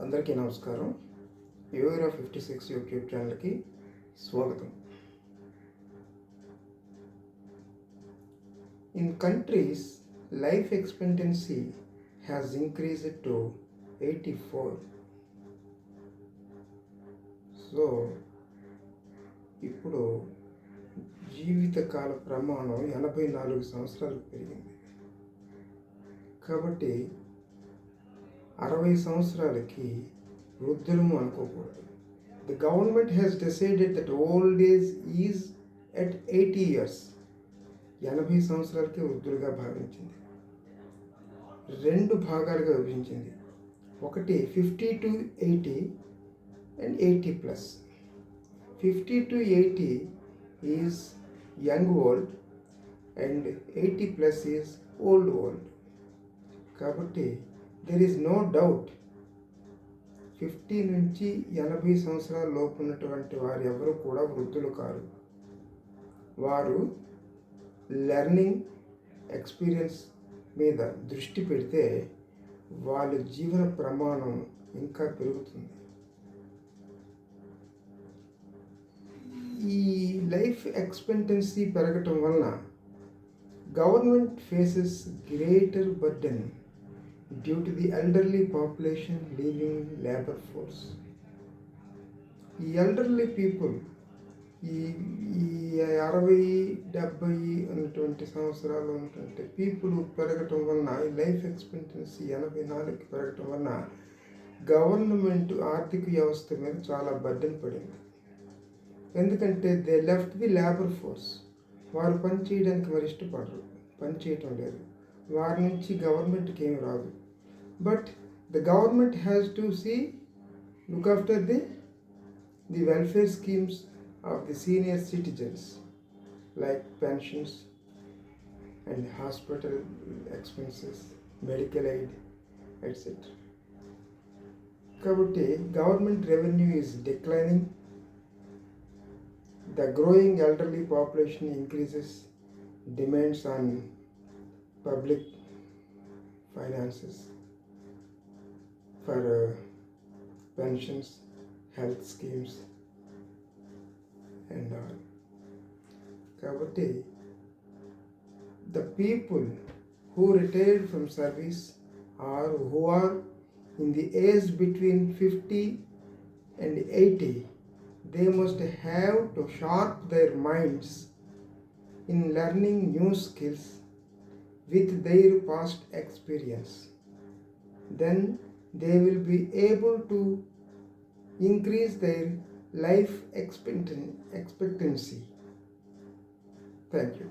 అందరికీ నమస్కారం. యూరా 56 యూట్యూబ్ ఛానల్కి స్వాగతం. In countries, life expectancy has increased to 84. So ఇప్పుడు జీవితకాల ప్రమాణం 84 సంవత్సరాలకు పెరిగింది. కాబట్టి 60 సంవత్సరాలకి వృద్ధులము అనుకోకూడదు. The government has decided that old age is at 80 years. 80 సంవత్సరాలకి వృద్ధులుగా భావించింది. 2 భాగాలుగా విభజించింది. ఒకటి 50 to 80 and 80+. 50 to 80 is young old and 80+ is old. కాబట్టి there is no doubt 50 నుంచి 80 సంవత్సరాల లోపు ఉన్నటువంటి వారు ఎవరు కూడా వృద్ధులు కారు. వారు లెర్నింగ్ ఎక్స్పీరియన్స్ మీద దృష్టి పెడితే వాళ్ళ జీవన ప్రమాణం ఇంకా పెరుగుతుంది. ఈ లైఫ్ ఎక్స్పెక్టెన్సీ పెరగటం వలన government faces greater burden due to the elderly population leaving labor force. ఈ ఎల్డర్లీ పీపుల్ ఈ 60-70 ఉన్నటువంటి సంవత్సరాలు ఉన్నటువంటి పీపుల్ పెరగటం వలన లైఫ్ ఎక్స్పెక్టెన్సీ 84కి పెరగటం వలన గవర్నమెంట్ ఆర్థిక వ్యవస్థ మీద చాలా బర్డెన్ పడింది. ఎందుకంటే they left the labour force. వారు పని చేయడానికి వారు ఇష్టపడరు, పని చేయటం లేదు. వారి నుంచి గవర్నమెంట్కి ఏమి రాదు. But the government has to look after the welfare schemes of the senior citizens like pensions and hospital expenses, medical aid etcetera. కాబట్టి government revenue is declining. The growing elderly population increases demands on public finances for pensions, health schemes and all. Kabatti, the people who retired from service or who are in the age between 50 and 80, they must have to sharp their minds in learning new skills with their past experience. Then they will be able to increase their life expectancy. Thank you.